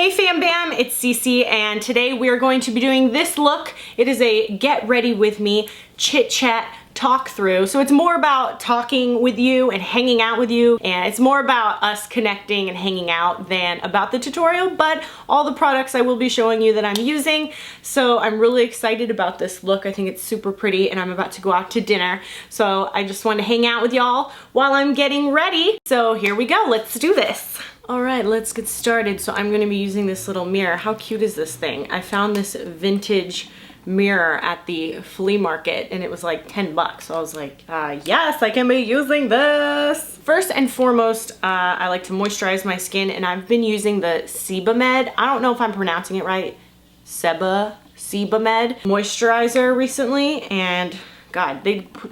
Hey fam bam, it's Cece and today we are going to be doing this look. It is a get ready with me chit chat talk through. So it's more about talking with you and hanging out with you, and it's more about us connecting and hanging out than about the tutorial, but all the products I will be showing you that I'm using. So I'm really excited about this look. I think it's super pretty and I'm about to go out to dinner. So I just want to hang out with y'all while I'm getting ready. So here we go, let's do this. All right, let's get started. So I'm gonna be using this little mirror. How cute is this thing? I found this vintage mirror at the flea market and it was like 10 bucks. So I was like, yes, I can be using this. First and foremost, I like to moisturize my skin and I've been using the Sebamed. I don't know if I'm pronouncing it right. Sebamed moisturizer recently, and God,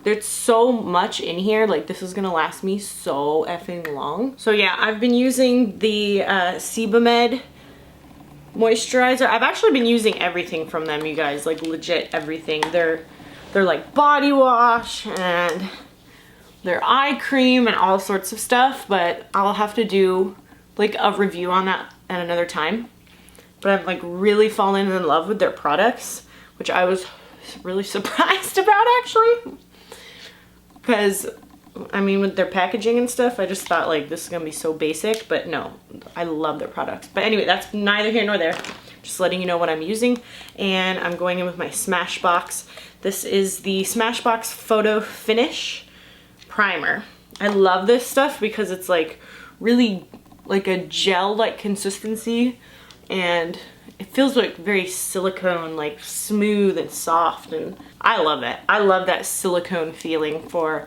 there's so much in here. Like, this is gonna last me so effing long. So yeah, I've been using the Sebamed moisturizer. I've actually been using everything from them, you guys, like legit everything. They're like body wash and their eye cream and all sorts of stuff, but I'll have to do like a review on that at another time. But I'm like really falling in love with their products, which I was really surprised about actually, because I mean with their packaging and stuff I just thought like this is gonna be so basic, but no, I love their products. But anyway, that's neither here nor there, just letting you know what I'm using. And I'm going in with my Smashbox. This is the Smashbox Photo Finish Primer. I love this stuff because it's like really like a gel like consistency, and it feels like very silicone, like smooth and soft, and I love it. I love that silicone feeling for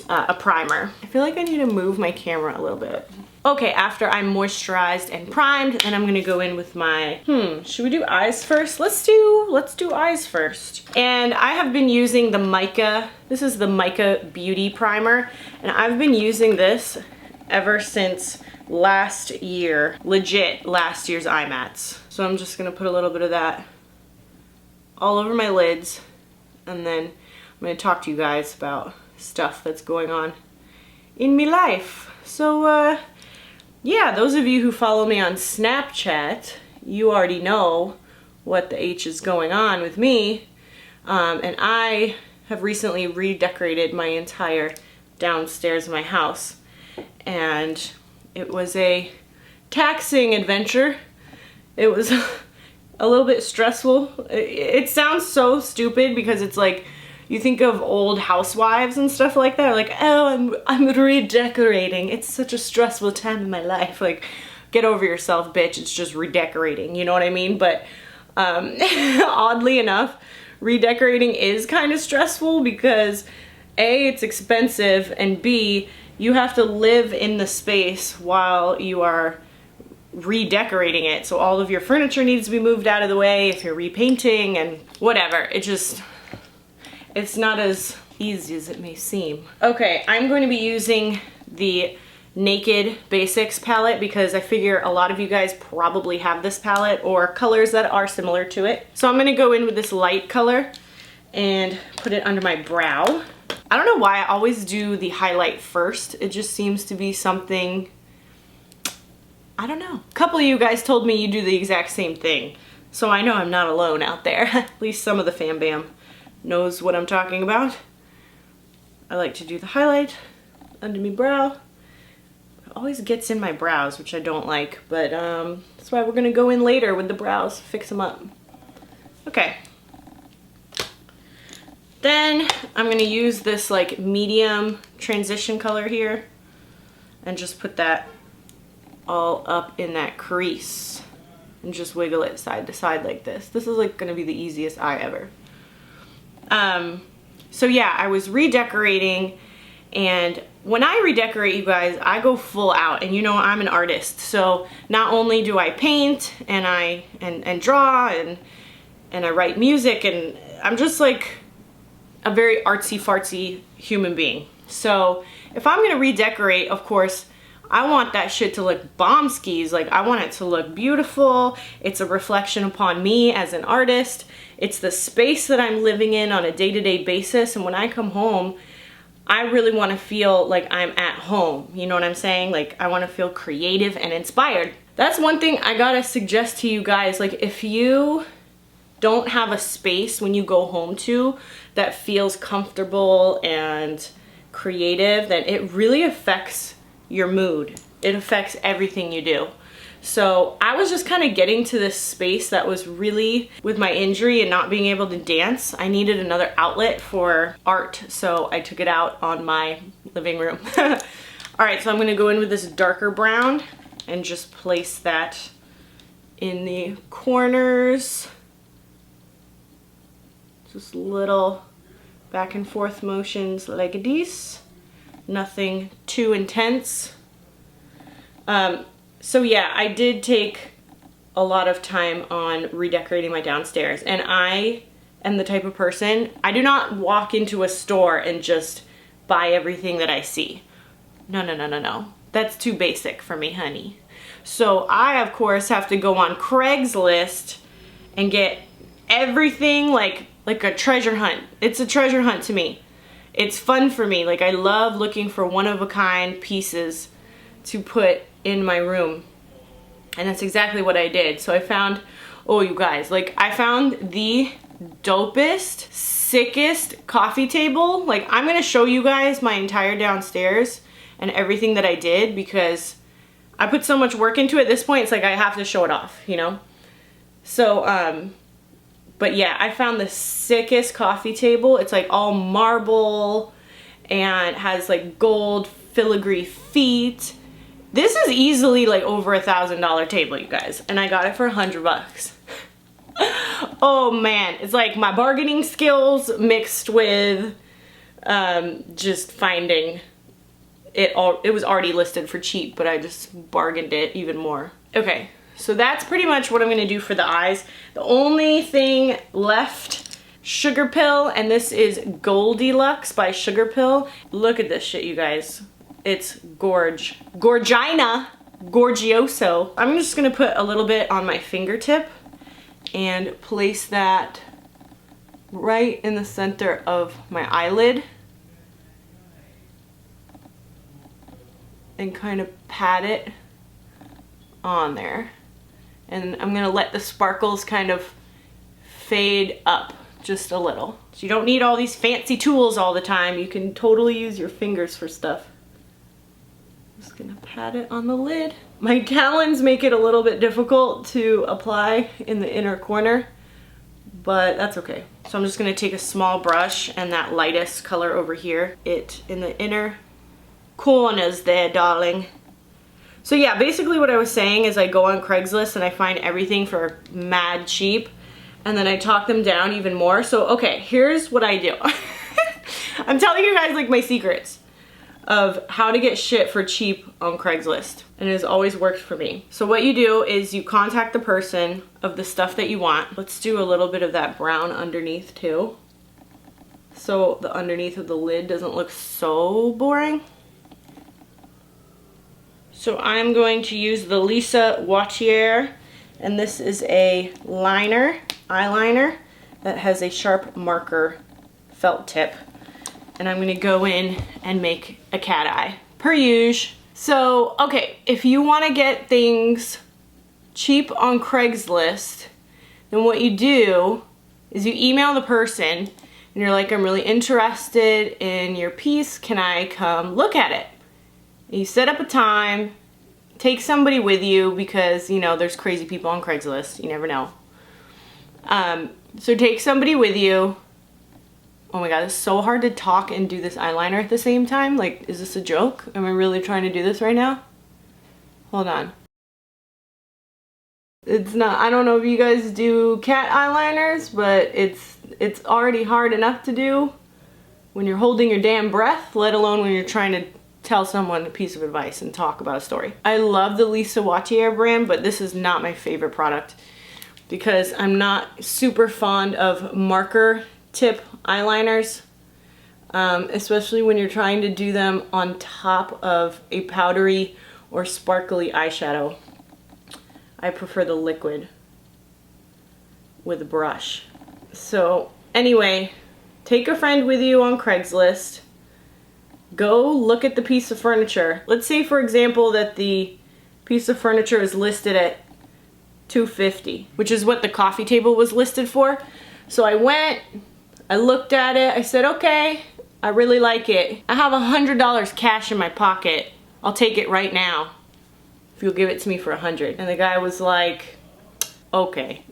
a primer. I feel like I need to move my camera a little bit. Okay, after I'm moisturized and primed, then I'm gonna go in with my, should we do eyes first? Let's do eyes first. And I have been using the Mica, this is the Mica Beauty Primer, and I've been using this ever since last year, legit last year's eye mats. So I'm just gonna put a little bit of that all over my lids, and then I'm gonna talk to you guys about stuff that's going on in my life. So yeah, those of you who follow me on Snapchat, you already know what the H is going on with me. And I have recently redecorated my entire downstairs of my house, and it was a taxing adventure. It was a little bit stressful. It sounds so stupid because it's like, you think of old housewives and stuff like that, like, oh, I'm redecorating. It's such a stressful time in my life. Like, get over yourself, bitch. It's just redecorating, you know what I mean? But oddly enough, redecorating is kind of stressful because A, it's expensive, and B, you have to live in the space while you are redecorating it. So all of your furniture needs to be moved out of the way if you're repainting and whatever. It's not as easy as it may seem. Okay, I'm going to be using the Naked Basics palette because I figure a lot of you guys probably have this palette or colors that are similar to it. So I'm gonna go in with this light color and put it under my brow. I don't know why I always do the highlight first. It just seems to be something, I don't know. A couple of you guys told me you do the exact same thing, so I know I'm not alone out there. At least some of the fam bam knows what I'm talking about. I like to do the highlight under my brow. It always gets in my brows, which I don't like, but that's why we're gonna go in later with the brows, fix them up. Okay. Then I'm gonna use this like medium transition color here and just put that all up in that crease and just wiggle it side to side like this. This is like gonna be the easiest eye ever. So yeah, I was redecorating, and when I redecorate, you guys, I go full out, and you know I'm an artist. So not only do I paint and I draw and I write music, and I'm just like a very artsy fartsy human being. So if I'm gonna redecorate, of course, I want that shit to look bomb skis. Like, I want it to look beautiful. It's a reflection upon me as an artist. It's the space that I'm living in on a day-to-day basis. And when I come home, I really want to feel like I'm at home. You know what I'm saying? Like, I want to feel creative and inspired. That's one thing I gotta suggest to you guys. Like, if you don't have a space when you go home to that feels comfortable and creative, then it really affects your mood. It affects everything you do. So I was just kind of getting to this space that was really, with my injury and not being able to dance, I needed another outlet for art, so I took it out on my living room. All right, so I'm gonna go in with this darker brown and just place that in the corners. Just little back and forth motions like this. Nothing too intense. So yeah, I did take a lot of time on redecorating my downstairs, and I am the type of person, I do not walk into a store and just buy everything that I see. No, no, no, no, no. That's too basic for me, honey. So I, of course, have to go on Craigslist and get everything like a treasure hunt. It's a treasure hunt to me. It's fun for me. Like, I love looking for one-of-a-kind pieces to put in my room. And that's exactly what I did. So I found, oh, you guys, like, I found the dopest, sickest coffee table. Like, I'm gonna show you guys my entire downstairs and everything that I did, because I put so much work into it. At this point, it's like I have to show it off, you know? So, but yeah, I found the sickest coffee table. It's like all marble and has like gold filigree feet. This is easily like over $1,000 table, you guys, and I got it for $100. Oh man, it's like my bargaining skills mixed with just finding it all. It was already listed for cheap, but I just bargained it even more. Okay, so that's pretty much what I'm gonna do for the eyes. The only thing left, Sugar Pill, and this is Goldilocks by Sugar Pill. Look at this shit, you guys. It's Gorgina, Gorgioso. I'm just gonna put a little bit on my fingertip and place that right in the center of my eyelid. And kind of pat it on there. And I'm gonna let the sparkles kind of fade up just a little. So you don't need all these fancy tools all the time. You can totally use your fingers for stuff. Just gonna pat it on the lid. My talons make it a little bit difficult to apply in the inner corner, but that's okay. So I'm just gonna take a small brush and that lightest color over here, it in the inner corners there, darling. So yeah, basically what I was saying is I go on Craigslist and I find everything for mad cheap, and then I talk them down even more. So okay, here's what I do. I'm telling you guys like my secrets of how to get shit for cheap on Craigslist, and it has always worked for me. So what you do is you contact the person of the stuff that you want. Let's do a little bit of that brown underneath too, so the underneath of the lid doesn't look so boring. So I'm going to use the Lisa Wattier, and this is a eyeliner that has a sharp marker felt tip. And I'm gonna go in and make a cat eye, per usual. So, okay, if you wanna get things cheap on Craigslist, then what you do is you email the person and you're like, I'm really interested in your piece, can I come look at it? You set up a time, take somebody with you, because you know there's crazy people on Craigslist, you never know. So take somebody with you. Oh my god, it's so hard to talk and do this eyeliner at the same time. Like, is this a joke? Am I really trying to do this right now? Hold on. It's not, I don't know if you guys do cat eyeliners, but it's already hard enough to do when you're holding your damn breath, let alone when you're trying to tell someone a piece of advice and talk about a story. I love the Lisa Wattier brand, but this is not my favorite product because I'm not super fond of marker tip eyeliners, especially when you're trying to do them on top of a powdery or sparkly eyeshadow. I prefer the liquid with a brush. So anyway, take a friend with you on Craigslist. Go look at the piece of furniture. Let's say, for example, that the piece of furniture is listed at $250, which is what the coffee table was listed for. So I went, I looked at it, I said, okay, I really like it. I have $100 cash in my pocket. I'll take it right now if you'll give it to me for $100. And the guy was like, okay.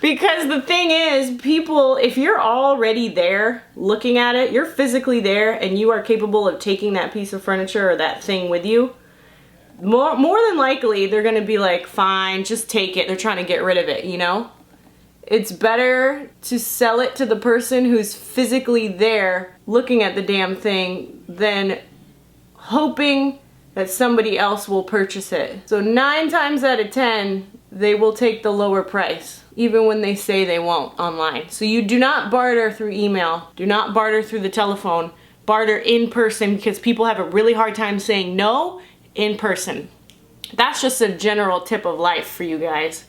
Because the thing is, people, if you're already there looking at it, you're physically there and you are capable of taking that piece of furniture or that thing with you, more than likely they're gonna be like, fine, just take it. They're trying to get rid of it, you know? It's better to sell it to the person who's physically there looking at the damn thing than hoping that somebody else will purchase it. So 9 times out of 10, they will take the lower price, even when they say they won't online. So you do not barter through email, do not barter through the telephone, barter in person, because people have a really hard time saying no in person. That's just a general tip of life for you guys.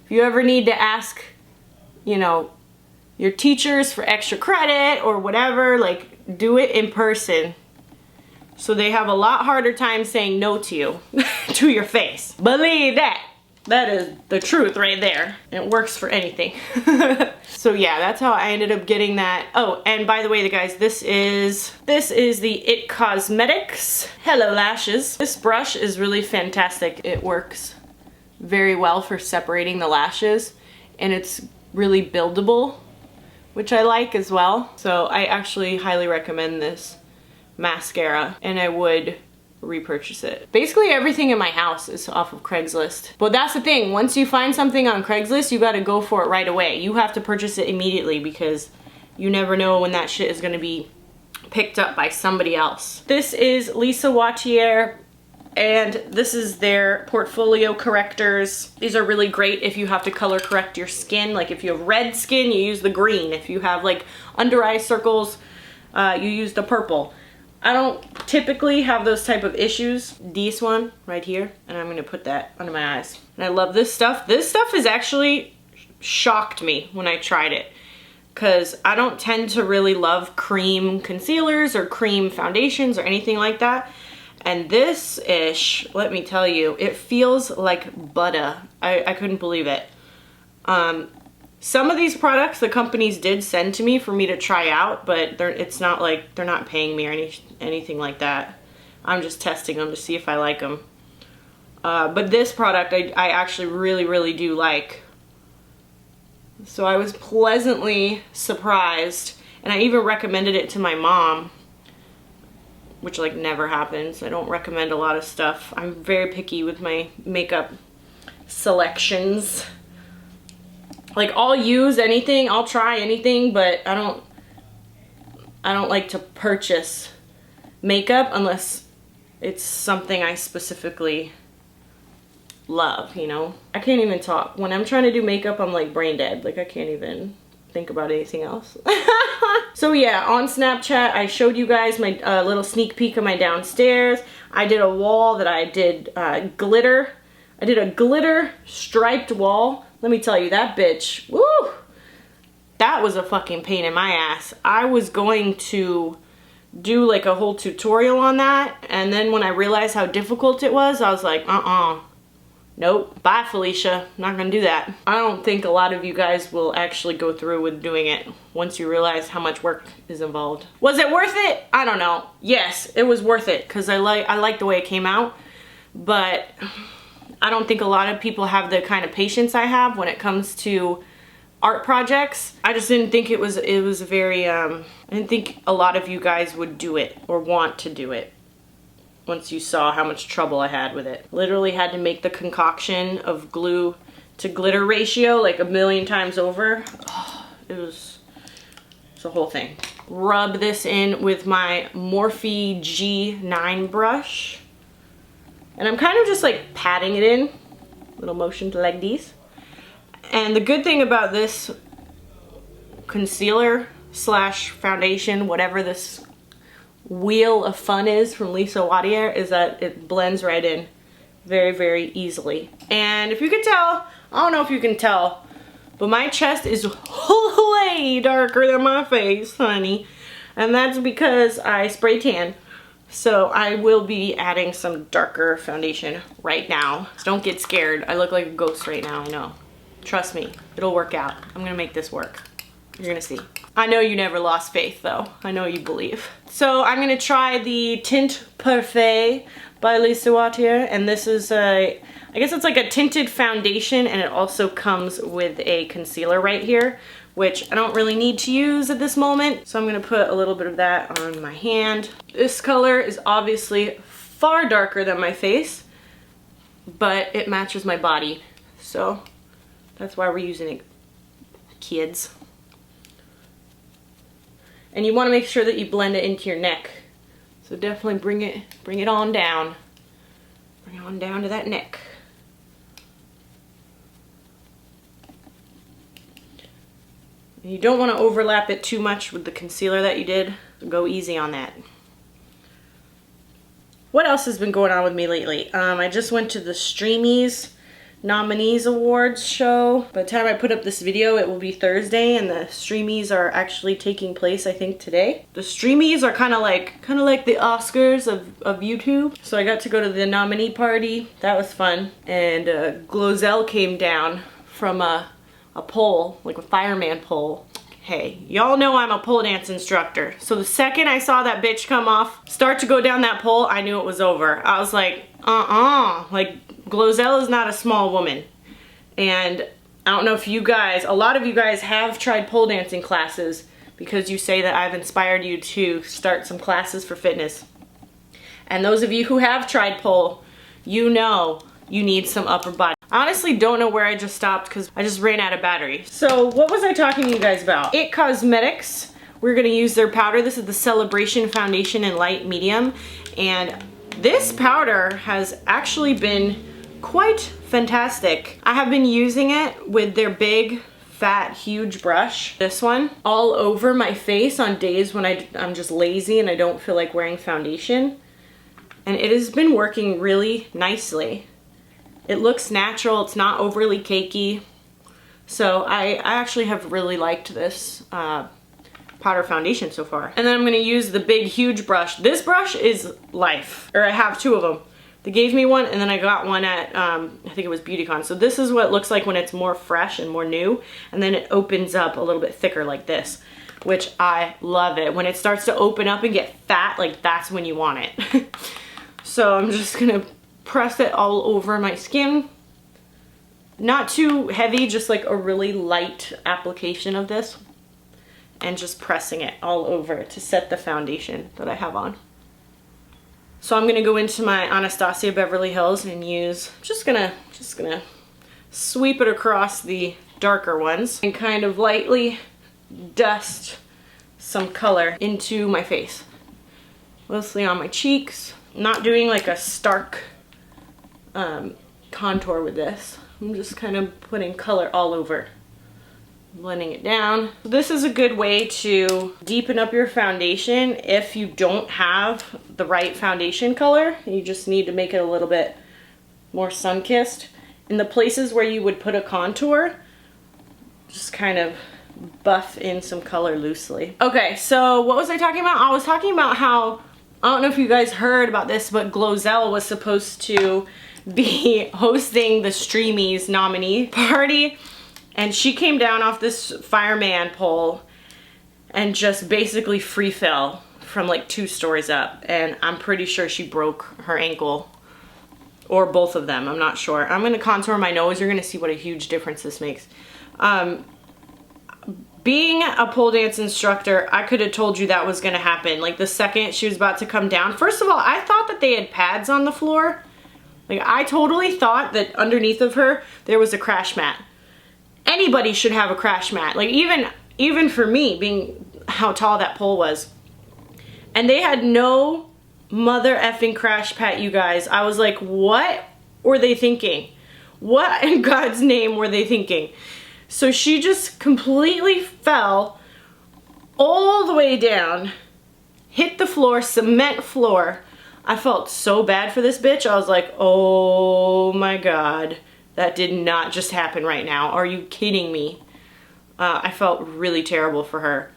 If you ever need to ask, you know, your teachers for extra credit or whatever, like, do it in person. So they have a lot harder time saying no to you, to your face. Believe that. That is the truth right there. It works for anything. So yeah, that's how I ended up getting that. Oh, and by the way, guys, this is the It Cosmetics Hello Lashes. This brush is really fantastic. It works very well for separating the lashes, and it's really buildable, which I like as well. So I actually highly recommend this mascara, and I would repurchase it. Basically everything in my house is off of Craigslist. But that's the thing, once you find something on Craigslist, you gotta go for it right away. You have to purchase it immediately because you never know when that shit is gonna be picked up by somebody else. This is Lisa Wattier, and this is their portfolio correctors. These are really great if you have to color correct your skin. Like if you have red skin, you use the green. If you have like under eye circles, you use the purple. I don't typically have those type of issues. This one right here, and I'm gonna put that under my eyes. And I love this stuff. This stuff has actually shocked me when I tried it, because I don't tend to really love cream concealers or cream foundations or anything like that. And this ish, let me tell you, it feels like butter. I couldn't believe it. Some of these products the companies did send to me for me to try out, but it's not like they're not paying me or anything like that. I'm just testing them to see if I like them. But this product I actually really do like. So I was pleasantly surprised, and I even recommended it to my mom, which like never happens. I don't recommend a lot of stuff. I'm very picky with my makeup selections. Like I'll use anything, I'll try anything, but I don't like to purchase makeup unless it's something I specifically love, you know? I can't even talk. When I'm trying to do makeup, I'm like brain dead. Like I can't even think about anything else. So yeah, on Snapchat, I showed you guys my little sneak peek of my downstairs. I did a wall that I did glitter. I did a glitter striped wall. Let me tell you, that bitch, woo! That was a fucking pain in my ass. I was going to do like a whole tutorial on that, and then when I realized how difficult it was, I was like, nope, bye Felicia, not gonna do that. I don't think a lot of you guys will actually go through with doing it once you realize how much work is involved. Was it worth it? I don't know. Yes, it was worth it, because I like the way it came out, but I don't think a lot of people have the kind of patience I have when it comes to art projects. I just didn't think it was very, I didn't think a lot of you guys would do it or want to do it once you saw how much trouble I had with it. Literally had to make the concoction of glue to glitter ratio like a million times over. Oh, it's a whole thing. Rub this in with my Morphe G9 brush. And I'm kind of just like patting it in, little motion to like these. And the good thing about this concealer slash foundation, whatever this wheel of fun is from Lisa Wattier, is that it blends right in very easily. And if you can tell, I don't know if you can tell, but my chest is way darker than my face, honey. And that's because I spray tan. So I will be adding some darker foundation right now. So don't get scared. I look like a ghost right now, I know. Trust me, it'll work out. I'm gonna make this work. You're gonna see. I know you never lost faith though. I know you believe. So I'm gonna try the Tint Parfait by Lisa Wattier, and this is I guess it's like a tinted foundation, and it also comes with a concealer right here, which I don't really need to use at this moment. So I'm gonna put a little bit of that on my hand. This color is obviously far darker than my face, but it matches my body. So that's why we're using it, kids. And you wanna make sure that you blend it into your neck. So definitely bring it on down. Bring it on down to that neck. You don't want to overlap it too much with the concealer that you did. So go easy on that. What else has been going on with me lately? I just went to the Streamy Awards show. By the time I put up this video, it will be Thursday, and the Streamies are actually taking place, I think, today. The Streamies are kind of like the Oscars of YouTube. So I got to go to the nominee party. That was fun. And Glozell came down from a pole, like a fireman pole. Hey, y'all know I'm a pole dance instructor. So the second I saw that bitch come off, start to go down that pole, I knew it was over. I was like, like Glozell is not a small woman. And I don't know if you guys, a lot of you guys have tried pole dancing classes because you say that I've inspired you to start some classes for fitness. And those of you who have tried pole, you know you need some upper body. I honestly don't know where I just stopped because I just ran out of battery. So what was I talking to you guys about? It Cosmetics, we're gonna use their powder. This is the Celebration Foundation in Light Medium. And this powder has actually been quite fantastic. I have been using it with their big, fat, huge brush. This one, all over my face on days when I'm just lazy and I don't feel like wearing foundation. And it has been working really nicely. It looks natural, it's not overly cakey. So I actually have really liked this powder foundation so far. And then I'm gonna use the big, huge brush. This brush is life, or I have two of them. They gave me one and then I got one at, I think it was BeautyCon. So this is what it looks like when it's more fresh and more new. And then it opens up a little bit thicker like this, which I love it. When it starts to open up and get fat, like that's when you want it. So I'm just gonna press it all over my skin. Not too heavy, just like a really light application of this. And just pressing it all over to set the foundation that I have on. So I'm gonna go into my Anastasia Beverly Hills and use, just gonna sweep it across the darker ones and kind of lightly dust some color into my face. Mostly on my cheeks. Not doing like a stark contour with this. I'm just kind of putting color all over, blending it down. This is a good way to deepen up your foundation if you don't have the right foundation color. You just need to make it a little bit more sun-kissed. In the places where you would put a contour, just kind of buff in some color loosely. Okay, so what was I talking about? I was talking about how, I don't know if you guys heard about this, but Glozell was supposed to be hosting the Streamy's nominee party, and she came down off this fireman pole and just basically free fell from like 2 stories up, and I'm pretty sure she broke her ankle, or both of them, I'm not sure. I'm gonna contour my nose. You're gonna see what a huge difference this makes. Being a pole dance instructor, I could have told you that was gonna happen. Like the second she was about to come down. First of all, I thought that they had pads on the floor. Like I totally thought that underneath of her, there was a crash mat. Anybody should have a crash mat. Like even for me, being how tall that pole was. And they had no mother effing crash pad, you guys. I was like, what were they thinking? What in God's name were they thinking? So she just completely fell all the way down, hit the floor, cement floor. I felt so bad for this bitch. I was like, oh my God, that did not just happen right now. Are you kidding me? I felt really terrible for her.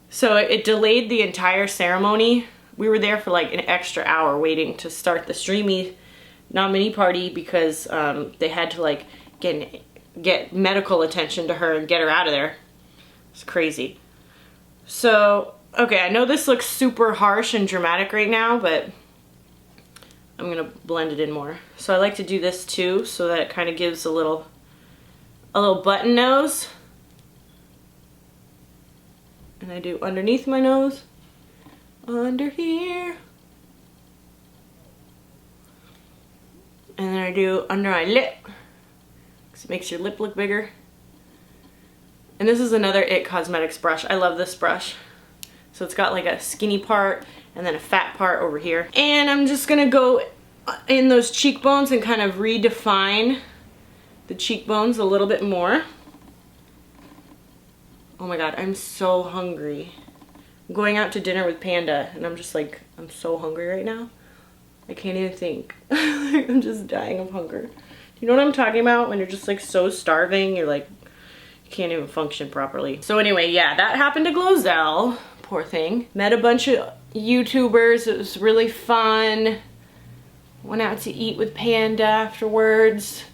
So it delayed the entire ceremony We were there for like an extra hour waiting to start the Streamy nominee party because they had to like get medical attention to her and get her out of there. It's crazy. So, okay, I know this looks super harsh and dramatic right now, but I'm gonna blend it in more. So I like to do this too, so that it kind of gives a little button nose. And I do underneath my nose, under here. And then I do under my lip, because it makes your lip look bigger. And this is another It Cosmetics brush. I love this brush. So it's got like a skinny part and then a fat part over here. And I'm just gonna go in those cheekbones and kind of redefine the cheekbones a little bit more. Oh my god, I'm so hungry. I'm going out to dinner with Panda and I'm just like, I'm so hungry right now. I can't even think. I'm just dying of hunger. Do you know what I'm talking about? When you're just like so starving, you're like, you can't even function properly. So anyway, yeah, that happened to Glozell. Poor thing. Met a bunch of YouTubers. It was really fun. Went out to eat with Panda afterwards.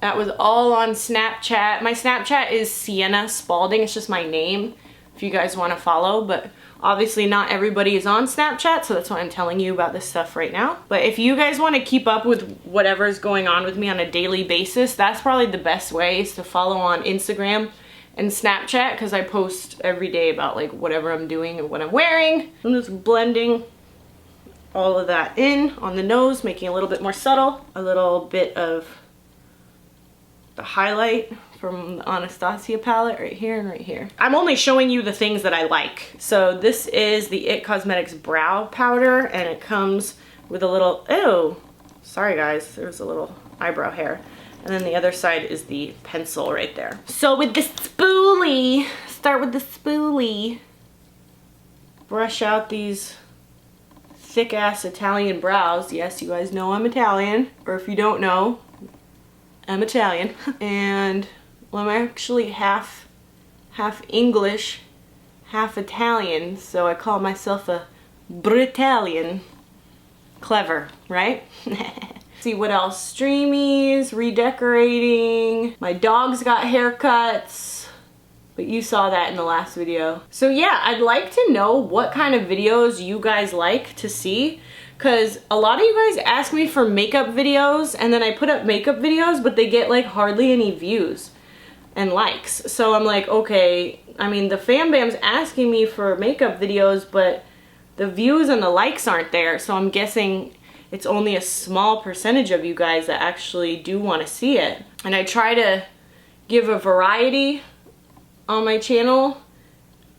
That was all on Snapchat. My Snapchat is siennaspalding. It's just my name if you guys want to follow, but obviously not everybody is on Snapchat, so that's why I'm telling you about this stuff right now. But if you guys want to keep up with whatever's going on with me on a daily basis, that's probably the best way, is to follow on Instagram and Snapchat, because I post every day about like whatever I'm doing and what I'm wearing. I'm just blending all of that in on the nose, making it a little bit more subtle. A little bit of the highlight from the Anastasia palette right here and right here. I'm only showing you the things that I like. So this is the It Cosmetics brow powder, and it comes with a little, oh, sorry guys, there's a little eyebrow hair. And then the other side is the pencil right there. So with the spoolie, start with the spoolie. Brush out these thick ass Italian brows. Yes, you guys know I'm Italian, or if you don't know, I'm Italian. And well, I'm actually half English, half Italian, so I call myself a Britalian. Clever, right? See what else? Streamies, redecorating. My dog's got haircuts, but you saw that in the last video. So yeah, I'd like to know what kind of videos you guys like to see, because a lot of you guys ask me for makeup videos, and then I put up makeup videos, but they get like hardly any views and likes. So I'm like, okay, I mean, the fam bam's asking me for makeup videos, but the views and the likes aren't there, so I'm guessing it's only a small percentage of you guys that actually do want to see it. And I try to give a variety on my channel,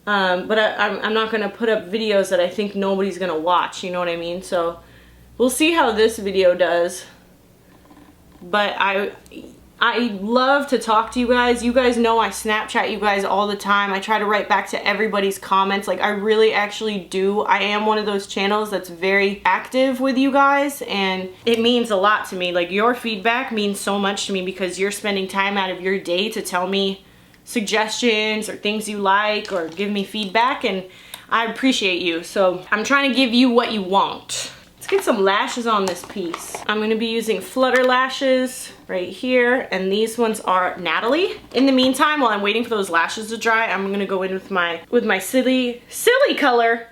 but I'm not going to put up videos that I think nobody's going to watch, you know what I mean? So we'll see how this video does. But I love to talk to you guys. You guys know I Snapchat you guys all the time. I try to write back to everybody's comments. Like, I really actually do. I am one of those channels that's very active with you guys, and it means a lot to me. Like, your feedback means so much to me because you're spending time out of your day to tell me suggestions or things you like or give me feedback, and I appreciate you. So I'm trying to give you what you want. Let's get some lashes on this piece. I'm gonna be using Flutter lashes right here, and these ones are Natalie. In the meantime, while I'm waiting for those lashes to dry, I'm gonna go in with my City Color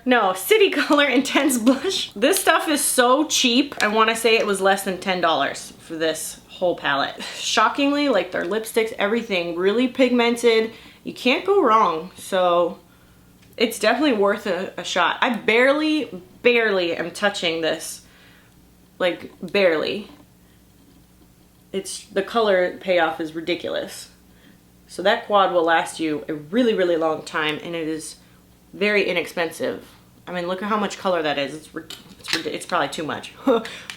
Intense Blush. This stuff is so cheap. I wanna say it was less than $10 for this whole palette. Shockingly, like their lipsticks, everything, really pigmented. You can't go wrong. So it's definitely worth a shot. I barely am touching this, like barely. It's, the color payoff is ridiculous. So that quad will last you a really, really long time, and it is very inexpensive. I mean, look at how much color that is. It's probably too much,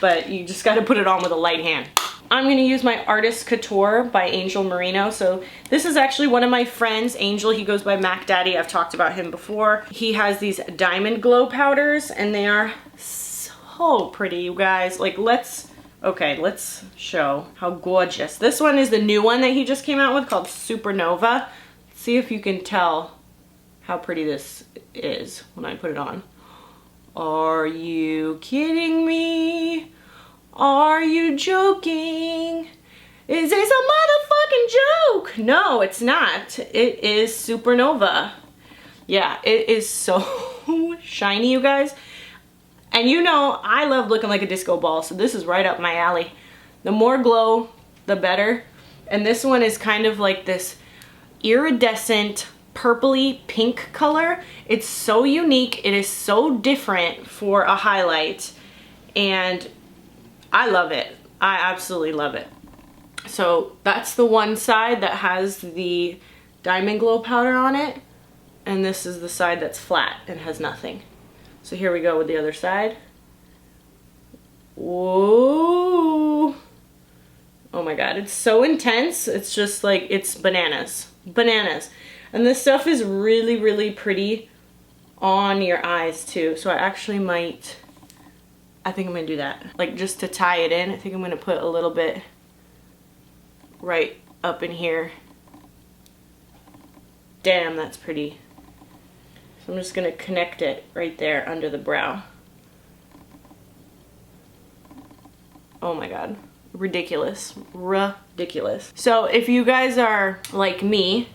but you just got to put it on with a light hand. I'm going to use my Artist Couture by Angel Merino. So this is actually one of my friends, Angel. He goes by Mac Daddy. I've talked about him before. He has these diamond glow powders, and they are so pretty, you guys. Like, let's show how gorgeous. This one is the new one that he just came out with called Supernova. See if you can tell how pretty this is when I put it on. Are you kidding me? Are you joking? Is this a motherfucking joke? No, it's not. It is Supernova. Yeah, it is so shiny, you guys. And you know, I love looking like a disco ball, so this is right up my alley. The more glow, the better. And this one is kind of like this iridescent, purpley pink color. It's so unique. It is so different for a highlight. And I love it. I absolutely love it. So that's the one side that has the diamond glow powder on it. And this is the side that's flat and has nothing. So here we go with the other side. Whoa. Oh my God, it's so intense. It's just like, it's bananas. Bananas. And this stuff is really, really pretty on your eyes too. So I actually might, I think I'm gonna do that. Like just to tie it in, I think I'm gonna put a little bit right up in here. Damn, that's pretty. So I'm just gonna connect it right there under the brow. Oh my God, ridiculous, ridiculous. So if you guys are like me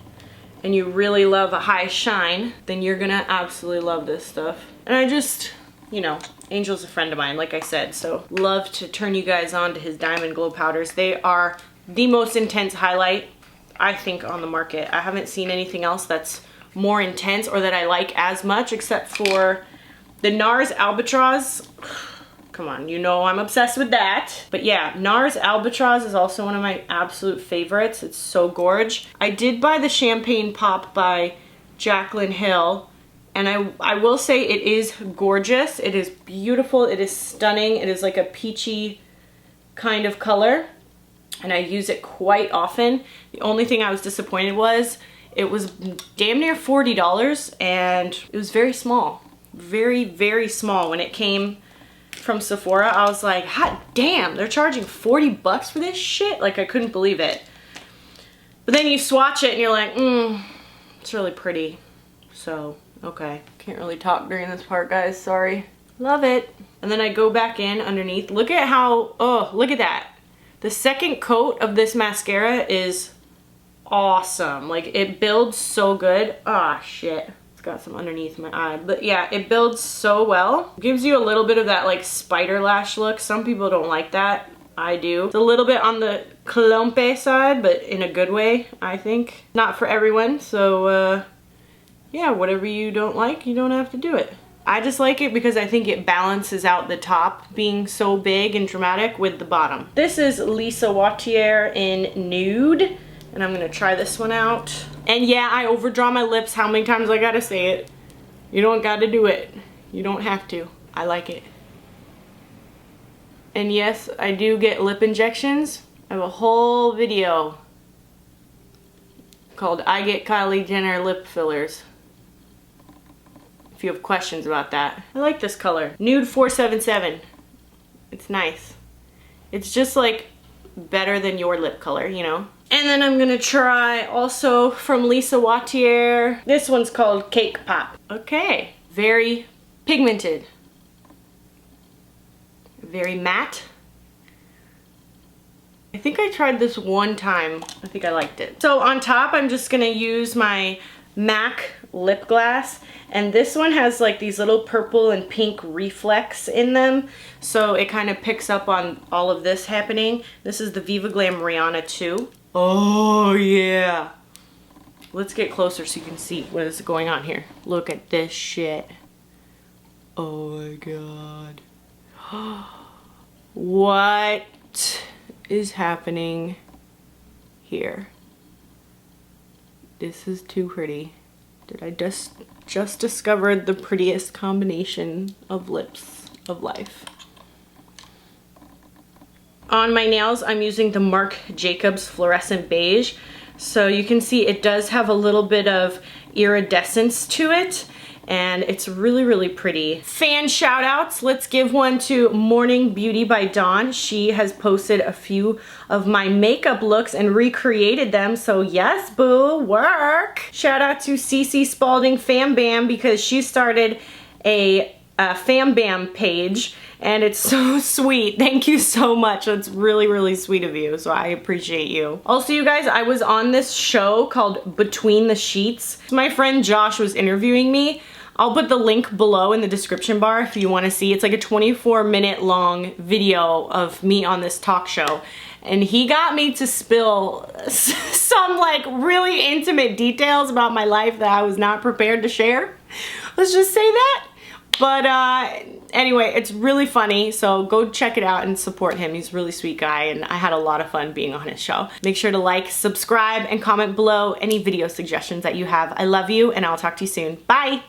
and you really love a high shine, then you're gonna absolutely love this stuff. And I just, you know, Angel's a friend of mine, like I said, so love to turn you guys on to his diamond glow powders. They are the most intense highlight, I think, on the market. I haven't seen anything else that's more intense or that I like as much, except for the NARS Albatross. Come on, you know I'm obsessed with that. But yeah, NARS Albatross is also one of my absolute favorites. It's so gorge. I did buy the Champagne Pop by Jaclyn Hill, and I will say it is gorgeous. It is beautiful. It is stunning. It is like a peachy kind of color, and I use it quite often. The only thing I was disappointed was it was damn near $40, and it was very small. Very, very small. When it came from Sephora, I was like, hot damn, they're charging 40 bucks for this shit? Like, I couldn't believe it. But then you swatch it and you're like, it's really pretty. So, okay. Can't really talk during this part, guys, sorry. Love it. And then I go back in underneath. Look at how, oh, look at that. The second coat of this mascara is awesome. Like, it builds so good. Ah, shit. Got some underneath my eye, but yeah, it builds so well. Gives you a little bit of that like spider lash look. Some people don't like that. I do. It's a little bit on the clumpy side, but in a good way, I think. Not for everyone, so yeah, whatever you don't like, you don't have to do it. I just like it because I think it balances out the top being so big and dramatic with the bottom. This is Lisa Wattier in Nude, and I'm gonna try this one out. And yeah, I overdraw my lips. How many times I gotta say it? You don't gotta do it. You don't have to. I like it. And yes, I do get lip injections. I have a whole video called I Get Kylie Jenner Lip Fillers. If you have questions about that. I like this color. Nude 477. It's nice. It's just like better than your lip color, you know? And then I'm gonna try also from Lisa Wattier. This one's called Cake Pop. Okay, very pigmented. Very matte. I think I tried this one time. I think I liked it. So on top, I'm just gonna use my MAC lip gloss. And this one has like these little purple and pink reflex in them. So it kind of picks up on all of this happening. This is the Viva Glam Rihanna 2. Oh yeah. Let's get closer so you can see what is going on here. Look at this shit. Oh my God. What is happening here? This is too pretty. Did I just discovered the prettiest combination of lips of life. On my nails, I'm using the Marc Jacobs Fluorescent Beige. So you can see it does have a little bit of iridescence to it, and it's really, really pretty. Fan shout outs. Let's give one to Morning Beauty by Dawn. She has posted a few of my makeup looks and recreated them. So yes, boo, work. Shout out to CC Spalding Fam Bam because she started a Fam Bam page, and it's so sweet. Thank you so much. That's really, really sweet of you, so I appreciate you. Also, you guys, I was on this show called Between the Sheets. My friend Josh was interviewing me. I'll put the link below in the description bar if you want to see. It's like a 24-minute long video of me on this talk show. And he got me to spill some like really intimate details about my life that I was not prepared to share. Let's just say that. But anyway, it's really funny, so go check it out and support him. He's a really sweet guy, and I had a lot of fun being on his show. Make sure to like, subscribe, and comment below any video suggestions that you have. I love you, and I'll talk to you soon. Bye!